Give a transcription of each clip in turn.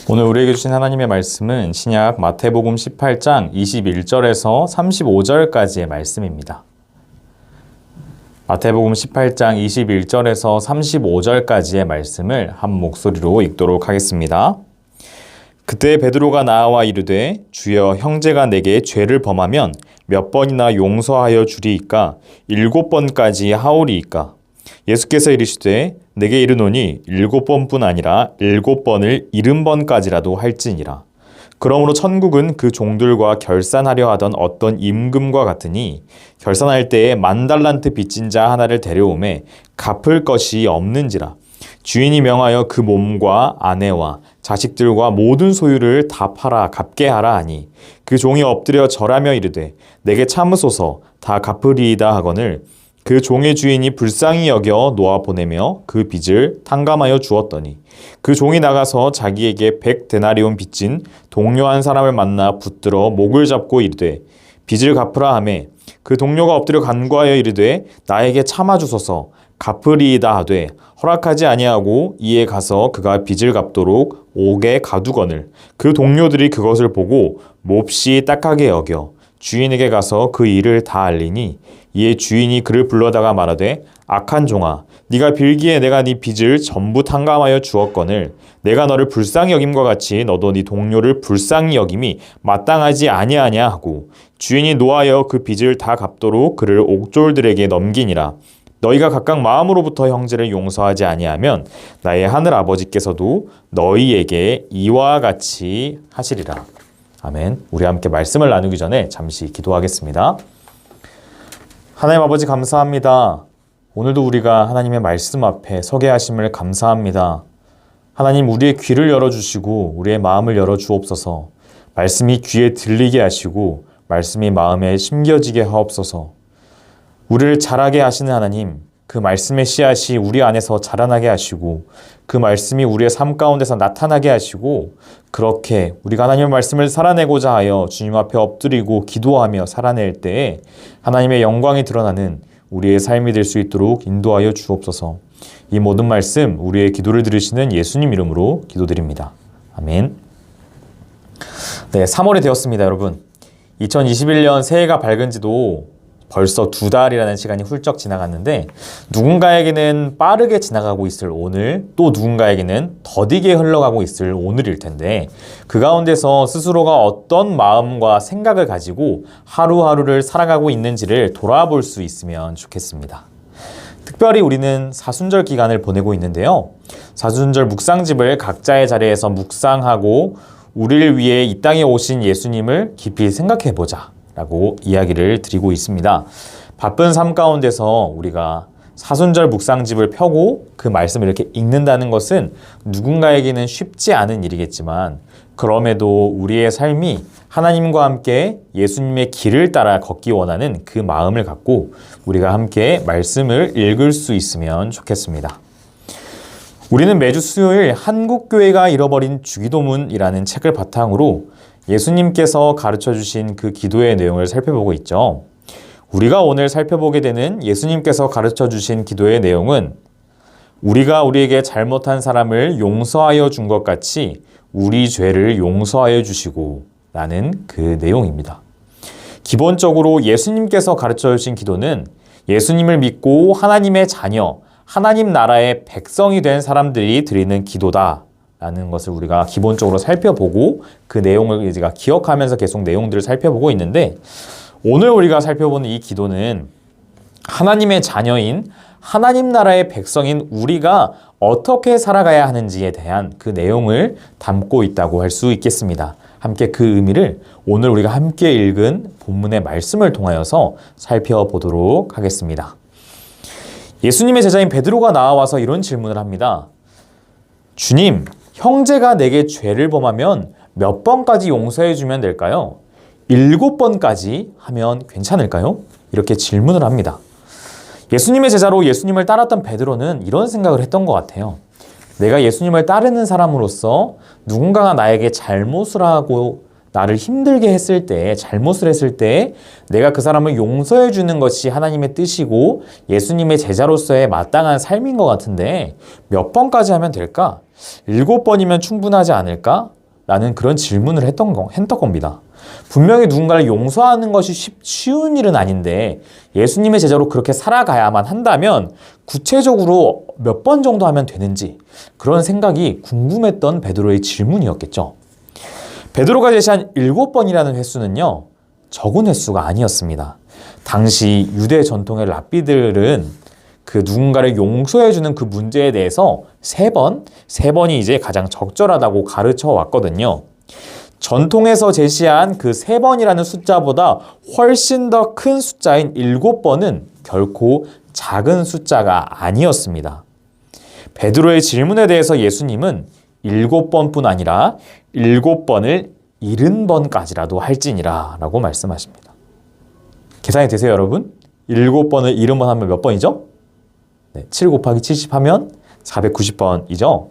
오늘 우리에게 주신 하나님의 말씀은 신약 마태복음 18장 21절에서 35절까지의 말씀입니다. 마태복음 18장 21절에서 35절까지의 말씀을 한 목소리로 읽도록 하겠습니다. 그때 베드로가 나아와 이르되 주여 형제가 내게 죄를 범하면 몇 번이나 용서하여 주리이까 7번까지 하오리이까 예수께서 이르시되 내게 이르노니 7번뿐 아니라 7번을 70번까지라도 할지니라. 그러므로 천국은 그 종들과 결산하려 하던 어떤 임금과 같으니 결산할 때에 10,000달란트 빚진 자 하나를 데려오매 갚을 것이 없는지라. 주인이 명하여 그 몸과 아내와 자식들과 모든 소유를 다 팔아 갚게 하라 하니 그 종이 엎드려 절하며 이르되 내게 참으소서 다 갚으리이다 하거늘 그 종의 주인이 불쌍히 여겨 놓아 보내며 그 빚을 탕감하여 주었더니 그 종이 나가서 자기에게 100데나리온 빚진 동료 한 사람을 만나 붙들어 목을 잡고 이르되 빚을 갚으라 하매 그 동료가 엎드려 간구하여 이르되 나에게 참아주소서 갚으리이다 하되 허락하지 아니하고 이에 가서 그가 빚을 갚도록 옥에 가두거늘 그 동료들이 그것을 보고 몹시 딱하게 여겨 주인에게 가서 그 일을 다 알리니 이에 주인이 그를 불러다가 말하되 악한 종아 네가 빌기에 내가 네 빚을 전부 탕감하여 주었거늘 내가 너를 불쌍히 여김과 같이 너도 네 동료를 불쌍히 여김이 마땅하지 아니하냐 하고 주인이 노하여 그 빚을 다 갚도록 그를 옥졸들에게 넘기니라. 너희가 각각 마음으로부터 형제를 용서하지 아니하면 나의 하늘 아버지께서도 너희에게 이와 같이 하시리라. 아멘. 우리 함께 말씀을 나누기 전에 잠시 기도하겠습니다. 하나님 아버지 감사합니다. 오늘도 우리가 하나님의 말씀 앞에 서게 하심을 감사합니다. 하나님 우리의 귀를 열어주시고 우리의 마음을 열어주옵소서. 말씀이 귀에 들리게 하시고 말씀이 마음에 심겨지게 하옵소서. 우리를 자라게 하시는 하나님, 그 말씀의 씨앗이 우리 안에서 자라나게 하시고 그 말씀이 우리의 삶 가운데서 나타나게 하시고 그렇게 우리가 하나님의 말씀을 살아내고자 하여 주님 앞에 엎드리고 기도하며 살아낼 때에 하나님의 영광이 드러나는 우리의 삶이 될 수 있도록 인도하여 주옵소서. 이 모든 말씀 우리의 기도를 들으시는 예수님 이름으로 기도드립니다. 아멘. 네, 3월이 되었습니다, 여러분. 2021년 새해가 밝은 지도 벌써 2달이라는 시간이 훌쩍 지나갔는데 누군가에게는 빠르게 지나가고 있을 오늘, 또 누군가에게는 더디게 흘러가고 있을 오늘일 텐데 그 가운데서 스스로가 어떤 마음과 생각을 가지고 하루하루를 살아가고 있는지를 돌아볼 수 있으면 좋겠습니다. 특별히 우리는 사순절 기간을 보내고 있는데요. 사순절 묵상집을 각자의 자리에서 묵상하고 우리를 위해 이 땅에 오신 예수님을 깊이 생각해보자 라고 이야기를 드리고 있습니다. 바쁜 삶 가운데서 우리가 사순절 묵상집을 펴고 그 말씀을 이렇게 읽는다는 것은 누군가에게는 쉽지 않은 일이겠지만 그럼에도 우리의 삶이 하나님과 함께 예수님의 길을 따라 걷기 원하는 그 마음을 갖고 우리가 함께 말씀을 읽을 수 있으면 좋겠습니다. 우리는 매주 수요일 한국교회가 잃어버린 주기도문이라는 책을 바탕으로 예수님께서 가르쳐주신 그 기도의 내용을 살펴보고 있죠. 우리가 오늘 살펴보게 되는 예수님께서 가르쳐주신 기도의 내용은 우리가 우리에게 잘못한 사람을 용서하여 준 것 같이 우리 죄를 용서하여 주시고 라는 그 내용입니다. 기본적으로 예수님께서 가르쳐주신 기도는 예수님을 믿고 하나님의 자녀, 하나님 나라의 백성이 된 사람들이 드리는 기도다 라는 것을 우리가 기본적으로 살펴보고 그 내용을 우리가 기억하면서 계속 내용들을 살펴보고 있는데 오늘 우리가 살펴보는 이 기도는 하나님의 자녀인 하나님 나라의 백성인 우리가 어떻게 살아가야 하는지에 대한 그 내용을 담고 있다고 할 수 있겠습니다. 함께 그 의미를 오늘 우리가 함께 읽은 본문의 말씀을 통하여서 살펴보도록 하겠습니다. 예수님의 제자인 베드로가 나와서 이런 질문을 합니다. 주님, 형제가 내게 죄를 범하면 몇 번까지 용서해 주면 될까요? 7번까지 하면 괜찮을까요? 이렇게 질문을 합니다. 예수님의 제자로 예수님을 따랐던 베드로는 이런 생각을 했던 것 같아요. 내가 예수님을 따르는 사람으로서 누군가가 나에게 잘못을 하고 나를 힘들게 했을 때, 잘못을 했을 때 내가 그 사람을 용서해 주는 것이 하나님의 뜻이고 예수님의 제자로서의 마땅한 삶인 것 같은데 몇 번까지 하면 될까? 7번이면 충분하지 않을까? 라는 그런 질문을 했던 겁니다. 분명히 누군가를 용서하는 것이 쉬운 일은 아닌데 예수님의 제자로 그렇게 살아가야만 한다면 구체적으로 몇 번 정도 하면 되는지 그런 생각이 궁금했던 베드로의 질문이었겠죠. 베드로가 제시한 7번이라는 횟수는요, 적은 횟수가 아니었습니다. 당시 유대 전통의 랍비들은 그 누군가를 용서해주는 그 문제에 대해서 3번이 이제 가장 적절하다고 가르쳐 왔거든요. 전통에서 제시한 그 3번이라는 숫자보다 훨씬 더 큰 숫자인 7번은 결코 작은 숫자가 아니었습니다. 베드로의 질문에 대해서 예수님은 7번뿐 아니라 7번을 70번까지라도 할지니라 라고 말씀하십니다. 계산이 되세요, 여러분? 7번을 70번 하면 몇 번이죠? 7 곱하기 70 하면 490번이죠.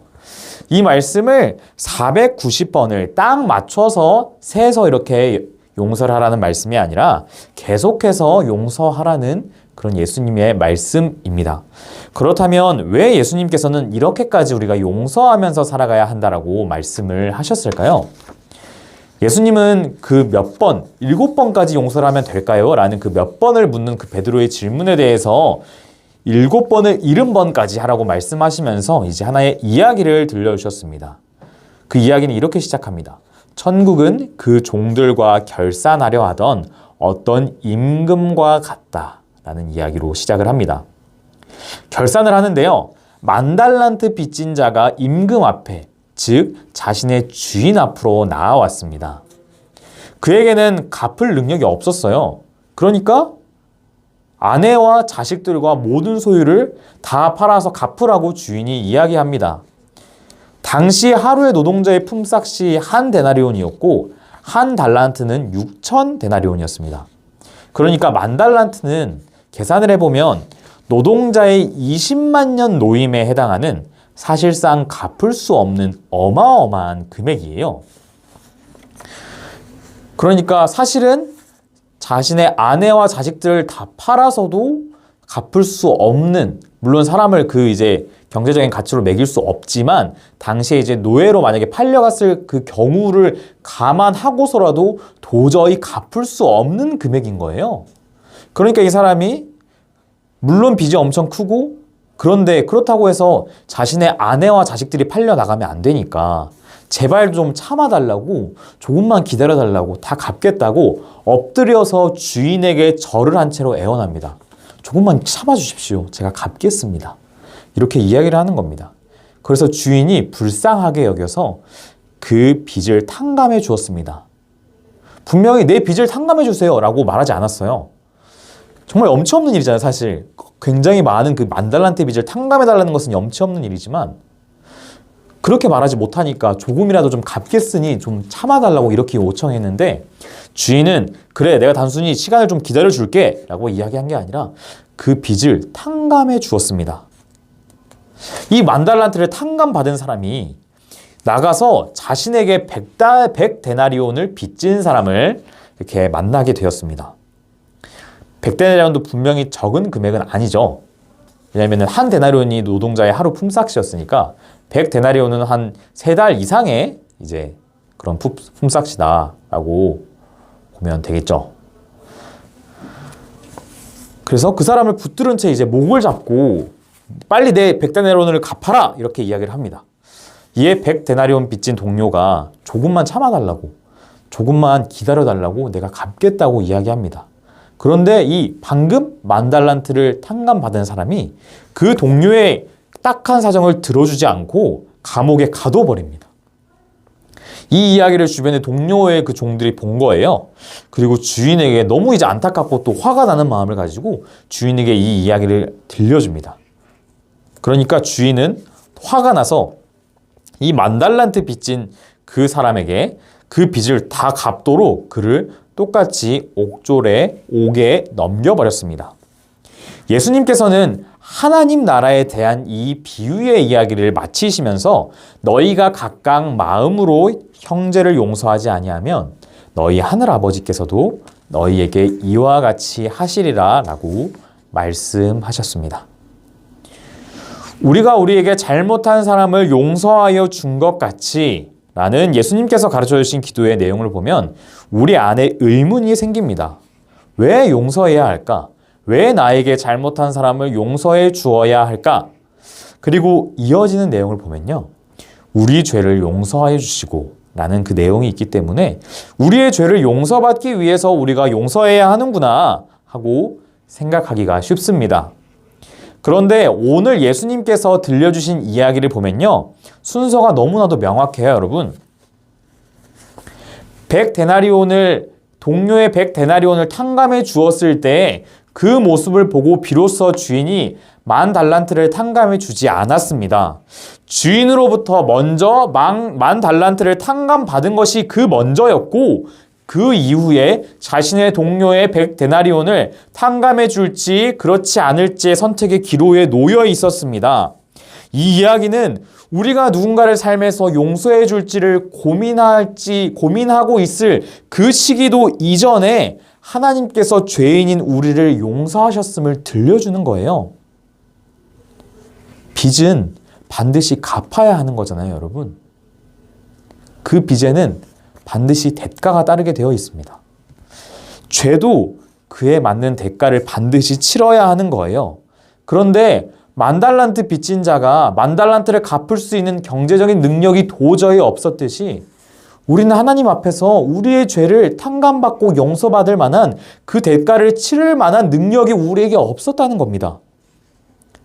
이 말씀을 490번을 딱 맞춰서 세서 이렇게 용서를 하라는 말씀이 아니라 계속해서 용서하라는 그런 예수님의 말씀입니다. 그렇다면 왜 예수님께서는 이렇게까지 우리가 용서하면서 살아가야 한다라고 말씀을 하셨을까요? 예수님은 그 몇 번, 7번까지 용서를 하면 될까요? 라는 그 몇 번을 묻는 그 베드로의 질문에 대해서 7번을 70번까지 하라고 말씀하시면서 이제 하나의 이야기를 들려주셨습니다. 그 이야기는 이렇게 시작합니다. 천국은 그 종들과 결산하려 하던 어떤 임금과 같다라는 이야기로 시작을 합니다. 결산을 하는데요. 10,000달란트 빚진 자가 임금 앞에, 즉 자신의 주인 앞으로 나아왔습니다. 그에게는 갚을 능력이 없었어요. 그러니까 아내와 자식들과 모든 소유를 다 팔아서 갚으라고 주인이 이야기합니다. 당시 하루의 노동자의 품삯이 1데나리온이었고 1달란트는 6,000데나리온이었습니다. 그러니까 10,000달란트는 계산을 해보면 노동자의 20만 년 노임에 해당하는 사실상 갚을 수 없는 어마어마한 금액이에요. 그러니까 사실은 자신의 아내와 자식들을 다 팔아서도 갚을 수 없는, 물론 사람을 그 이제 경제적인 가치로 매길 수 없지만 당시에 이제 노예로 만약에 팔려갔을 그 경우를 감안하고서라도 도저히 갚을 수 없는 금액인 거예요. 그러니까 이 사람이 물론 빚이 엄청 크고 그런데 그렇다고 해서 자신의 아내와 자식들이 팔려 나가면 안 되니까 제발 좀 참아달라고, 조금만 기다려달라고, 다 갚겠다고 엎드려서 주인에게 절을 한 채로 애원합니다. 조금만 참아주십시오. 제가 갚겠습니다. 이렇게 이야기를 하는 겁니다. 그래서 주인이 불쌍하게 여겨서 그 빚을 탕감해 주었습니다. 분명히 내 빚을 탕감해 주세요 라고 말하지 않았어요. 정말 염치 없는 일이잖아요, 사실. 굉장히 많은 그 10,000달란트 빚을 탕감해 달라는 것은 염치 없는 일이지만 그렇게 말하지 못하니까 조금이라도 좀 갚겠으니 좀 참아달라고 이렇게 요청했는데 주인은 그래, 내가 단순히 시간을 좀 기다려줄게 라고 이야기한 게 아니라 그 빚을 탕감해 주었습니다. 이 10,000달란트를 탕감받은 사람이 나가서 자신에게 100데나리온을 빚진 사람을 이렇게 만나게 되었습니다. 100데나리온도 분명히 적은 금액은 아니죠. 왜냐하면 1데나리온이 노동자의 하루 품삯이었으니까 100데나리온은 한 3달 이상의 이제 그런 품삯이다라고 보면 되겠죠. 그래서 그 사람을 붙들은 채 이제 목을 잡고 빨리 내 100데나리온을 갚아라 이렇게 이야기를 합니다. 이에 100데나리온 빚진 동료가 조금만 참아달라고, 조금만 기다려달라고 내가 갚겠다고 이야기합니다. 그런데 이 방금 10,000달란트를 탕감받은 사람이 그 동료의 딱한 사정을 들어주지 않고 감옥에 가둬버립니다. 이 이야기를 주변의 동료의 그 종들이 본 거예요. 그리고 주인에게 너무 이제 안타깝고 또 화가 나는 마음을 가지고 주인에게 이 이야기를 들려줍니다. 그러니까 주인은 화가 나서 이 10,000달란트 빚진 그 사람에게 그 빚을 다 갚도록 그를 똑같이 옥졸에 옥에 넘겨버렸습니다. 예수님께서는 하나님 나라에 대한 이 비유의 이야기를 마치시면서 너희가 각각 마음으로 형제를 용서하지 아니하면 너희 하늘 아버지께서도 너희에게 이와 같이 하시리라 라고 말씀하셨습니다. 우리가 우리에게 잘못한 사람을 용서하여 준 것 같이 라는 예수님께서 가르쳐 주신 기도의 내용을 보면 우리 안에 의문이 생깁니다. 왜 용서해야 할까? 왜 나에게 잘못한 사람을 용서해 주어야 할까? 그리고 이어지는 내용을 보면요. 우리 죄를 용서해 주시고 라는 그 내용이 있기 때문에 우리의 죄를 용서받기 위해서 우리가 용서해야 하는구나 하고 생각하기가 쉽습니다. 그런데 오늘 예수님께서 들려주신 이야기를 보면요. 순서가 너무나도 명확해요, 여러분. 동료의 100데나리온을 탕감해 주었을 때 그 모습을 보고 비로소 주인이 10달란트를 탕감해 주지 않았습니다. 주인으로부터 먼저 10달란트를 탕감받은 것이 그 먼저였고 그 이후에 자신의 동료의 100데나리온을 탕감해 줄지 그렇지 않을지의 선택의 기로에 놓여 있었습니다. 이 이야기는 우리가 누군가를 삶에서 용서해 줄지를 고민하고 있을 그 시기도 이전에 하나님께서 죄인인 우리를 용서하셨음을 들려주는 거예요. 빚은 반드시 갚아야 하는 거잖아요, 여러분. 그 빚에는 반드시 대가가 따르게 되어 있습니다. 죄도 그에 맞는 대가를 반드시 치러야 하는 거예요. 그런데 10달란트 빚진 자가 10달란트를 갚을 수 있는 경제적인 능력이 도저히 없었듯이 우리는 하나님 앞에서 우리의 죄를 탕감받고 용서받을 만한 그 대가를 치를 만한 능력이 우리에게 없었다는 겁니다.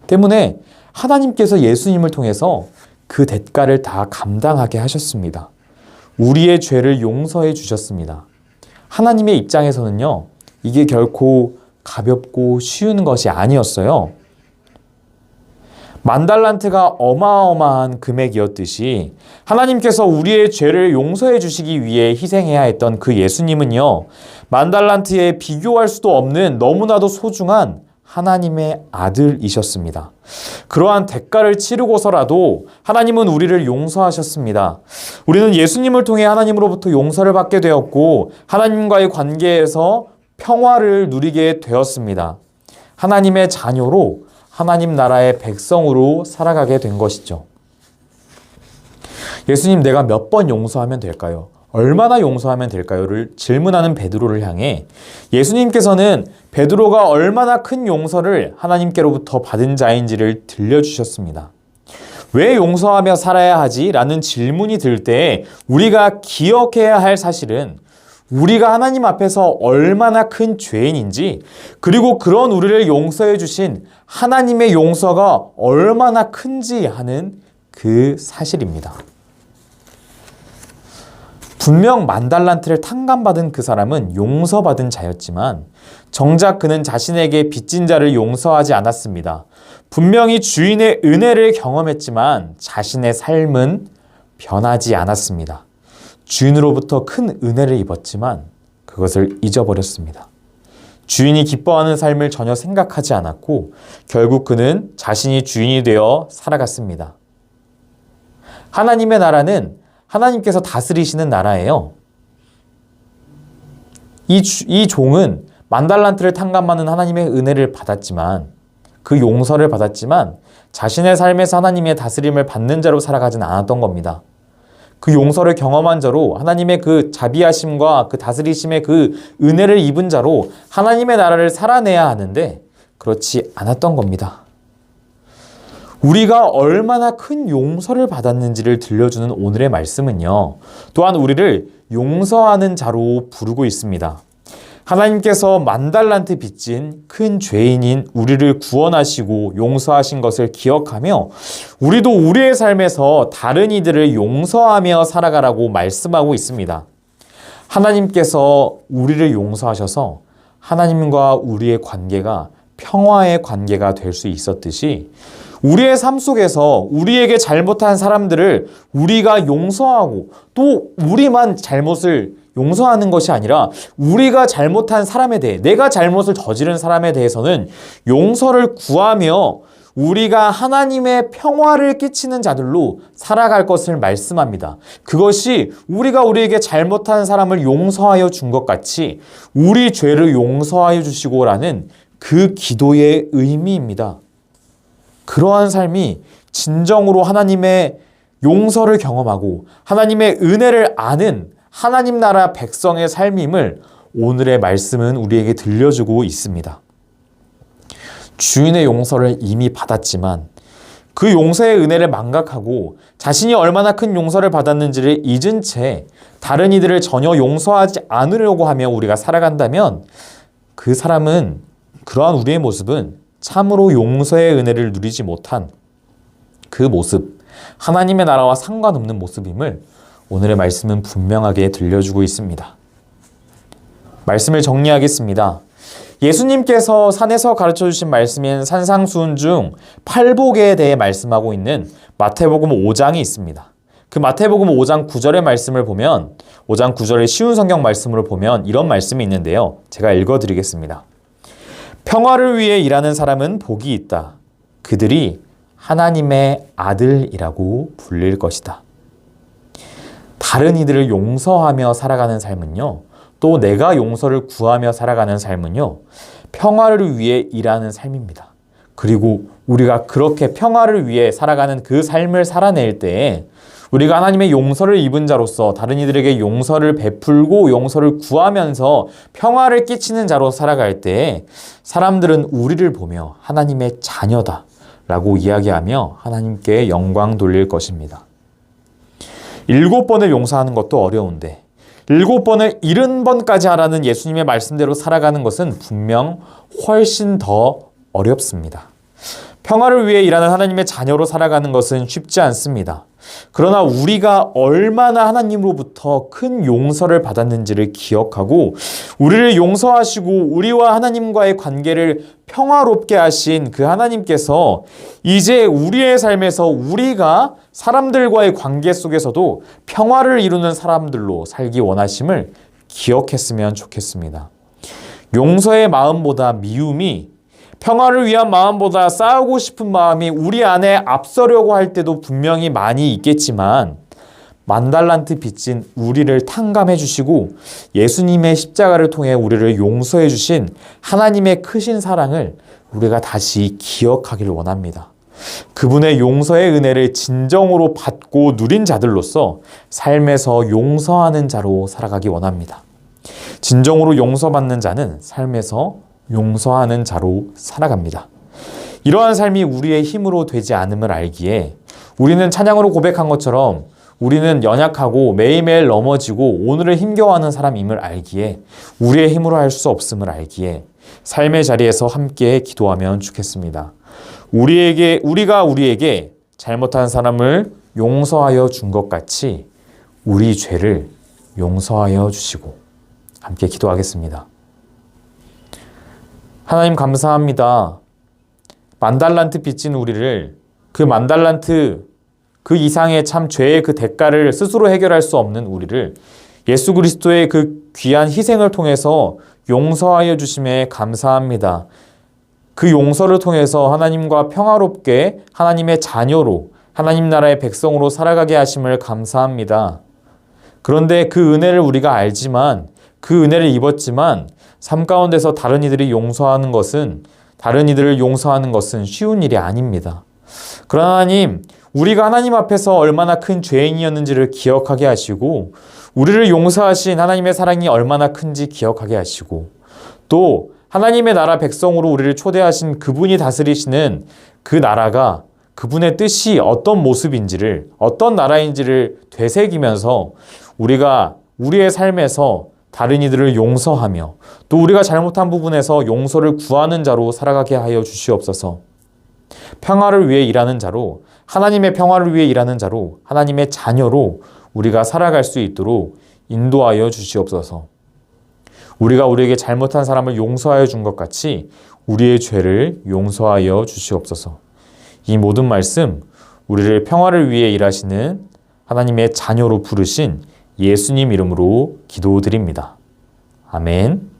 때문에 하나님께서 예수님을 통해서 그 대가를 다 감당하게 하셨습니다. 우리의 죄를 용서해 주셨습니다. 하나님의 입장에서는요, 이게 결코 가볍고 쉬운 것이 아니었어요. 10달란트가 어마어마한 금액이었듯이 하나님께서 우리의 죄를 용서해 주시기 위해 희생해야 했던 그 예수님은요, 10달란트에 비교할 수도 없는 너무나도 소중한 하나님의 아들이셨습니다. 그러한 대가를 치르고서라도 하나님은 우리를 용서하셨습니다. 우리는 예수님을 통해 하나님으로부터 용서를 받게 되었고 하나님과의 관계에서 평화를 누리게 되었습니다. 하나님의 자녀로 하나님 나라의 백성으로 살아가게 된 것이죠. 예수님, 내가 몇 번 용서하면 될까요? 얼마나 용서하면 될까요?를 질문하는 베드로를 향해 예수님께서는 베드로가 얼마나 큰 용서를 하나님께로부터 받은 자인지를 들려주셨습니다. 왜 용서하며 살아야 하지? 라는 질문이 들 때 우리가 기억해야 할 사실은 우리가 하나님 앞에서 얼마나 큰 죄인인지, 그리고 그런 우리를 용서해 주신 하나님의 용서가 얼마나 큰지 하는 그 사실입니다. 분명 10달란트를 탕감받은 그 사람은 용서받은 자였지만 정작 그는 자신에게 빚진 자를 용서하지 않았습니다. 분명히 주인의 은혜를 경험했지만 자신의 삶은 변하지 않았습니다. 주인으로부터 큰 은혜를 입었지만 그것을 잊어버렸습니다. 주인이 기뻐하는 삶을 전혀 생각하지 않았고 결국 그는 자신이 주인이 되어 살아갔습니다. 하나님의 나라는 하나님께서 다스리시는 나라예요. 이 종은 10달란트를 탕감하는 하나님의 은혜를 받았지만, 그 용서를 받았지만 자신의 삶에서 하나님의 다스림을 받는 자로 살아가진 않았던 겁니다. 그 용서를 경험한 자로, 하나님의 그 자비하심과 그 다스리심의 그 은혜를 입은 자로 하나님의 나라를 살아내야 하는데 그렇지 않았던 겁니다. 우리가 얼마나 큰 용서를 받았는지를 들려주는 오늘의 말씀은요, 또한 우리를 용서하는 자로 부르고 있습니다. 하나님께서 10달란트 빚진 큰 죄인인 우리를 구원하시고 용서하신 것을 기억하며 우리도 우리의 삶에서 다른 이들을 용서하며 살아가라고 말씀하고 있습니다. 하나님께서 우리를 용서하셔서 하나님과 우리의 관계가 평화의 관계가 될 수 있었듯이 우리의 삶 속에서 우리에게 잘못한 사람들을 우리가 용서하고 또 우리만 잘못을 용서하는 것이 아니라 우리가 잘못한 사람에 대해, 내가 잘못을 저지른 사람에 대해서는 용서를 구하며 우리가 하나님의 평화를 끼치는 자들로 살아갈 것을 말씀합니다. 그것이 우리가 우리에게 잘못한 사람을 용서하여 준 것 같이 우리 죄를 용서하여 주시고라는 그 기도의 의미입니다. 그러한 삶이 진정으로 하나님의 용서를 경험하고 하나님의 은혜를 아는 하나님 나라 백성의 삶임을 오늘의 말씀은 우리에게 들려주고 있습니다. 주인의 용서를 이미 받았지만 그 용서의 은혜를 망각하고 자신이 얼마나 큰 용서를 받았는지를 잊은 채 다른 이들을 전혀 용서하지 않으려고 하며 우리가 살아간다면 그 사람은, 그러한 우리의 모습은 참으로 용서의 은혜를 누리지 못한 그 모습, 하나님의 나라와 상관없는 모습임을 오늘의 말씀은 분명하게 들려주고 있습니다. 말씀을 정리하겠습니다. 예수님께서 산에서 가르쳐주신 말씀인 산상수훈 중 팔복에 대해 말씀하고 있는 마태복음 5장이 있습니다. 그 마태복음 5장 9절의 말씀을 보면, 5장 9절의 쉬운 성경 말씀으로 보면 이런 말씀이 있는데요. 제가 읽어드리겠습니다. 평화를 위해 일하는 사람은 복이 있다. 그들이 하나님의 아들이라고 불릴 것이다. 다른 이들을 용서하며 살아가는 삶은요, 또 내가 용서를 구하며 살아가는 삶은요, 평화를 위해 일하는 삶입니다. 그리고 우리가 그렇게 평화를 위해 살아가는 그 삶을 살아낼 때에 우리가 하나님의 용서를 입은 자로서 다른 이들에게 용서를 베풀고 용서를 구하면서 평화를 끼치는 자로 살아갈 때에 사람들은 우리를 보며 하나님의 자녀다 라고 이야기하며 하나님께 영광 돌릴 것입니다. 7번을 용서하는 것도 어려운데 7번을 70번까지 하라는 예수님의 말씀대로 살아가는 것은 분명 훨씬 더 어렵습니다. 평화를 위해 일하는 하나님의 자녀로 살아가는 것은 쉽지 않습니다. 그러나 우리가 얼마나 하나님으로부터 큰 용서를 받았는지를 기억하고 우리를 용서하시고 우리와 하나님과의 관계를 평화롭게 하신 그 하나님께서 이제 우리의 삶에서 우리가 사람들과의 관계 속에서도 평화를 이루는 사람들로 살기 원하심을 기억했으면 좋겠습니다. 용서의 마음보다 미움이, 평화를 위한 마음보다 싸우고 싶은 마음이 우리 안에 앞서려고 할 때도 분명히 많이 있겠지만 10,000달란트 빚진 우리를 탕감해 주시고 예수님의 십자가를 통해 우리를 용서해 주신 하나님의 크신 사랑을 우리가 다시 기억하기를 원합니다. 그분의 용서의 은혜를 진정으로 받고 누린 자들로서 삶에서 용서하는 자로 살아가기 원합니다. 진정으로 용서받는 자는 삶에서 용서하는 자로 살아갑니다. 이러한 삶이 우리의 힘으로 되지 않음을 알기에 우리는 찬양으로 고백한 것처럼 우리는 연약하고 매일매일 넘어지고 오늘을 힘겨워하는 사람임을 알기에 우리의 힘으로 할 수 없음을 알기에 삶의 자리에서 함께 기도하면 좋겠습니다. 우리가 우리에게 잘못한 사람을 용서하여 준 것 같이 우리 죄를 용서하여 주시고 함께 기도하겠습니다. 하나님 감사합니다. 10,000달란트 빚진 우리를 그 10,000달란트 그 이상의 참 죄의 그 대가를 스스로 해결할 수 없는 우리를 예수 그리스도의 그 귀한 희생을 통해서 용서하여 주심에 감사합니다. 그 용서를 통해서 하나님과 평화롭게 하나님의 자녀로 하나님 나라의 백성으로 살아가게 하심을 감사합니다. 그런데 그 은혜를 우리가 알지만 그 은혜를 입었지만 삶 가운데서 다른 이들을 용서하는 것은 쉬운 일이 아닙니다. 그러나 하나님, 우리가 하나님 앞에서 얼마나 큰 죄인이었는지를 기억하게 하시고 우리를 용서하신 하나님의 사랑이 얼마나 큰지 기억하게 하시고 또 하나님의 나라 백성으로 우리를 초대하신 그분이 다스리시는 그 나라가 그분의 뜻이 어떤 모습인지를, 어떤 나라인지를 되새기면서 우리가 우리의 삶에서 다른 이들을 용서하며 또 우리가 잘못한 부분에서 용서를 구하는 자로 살아가게 하여 주시옵소서. 평화를 위해 일하는 자로, 하나님의 평화를 위해 일하는 자로, 하나님의 자녀로 우리가 살아갈 수 있도록 인도하여 주시옵소서. 우리가 우리에게 잘못한 사람을 용서하여 준 것 같이 우리의 죄를 용서하여 주시옵소서. 이 모든 말씀 우리를 평화를 위해 일하시는 하나님의 자녀로 부르신 예수님 이름으로 기도드립니다. 아멘.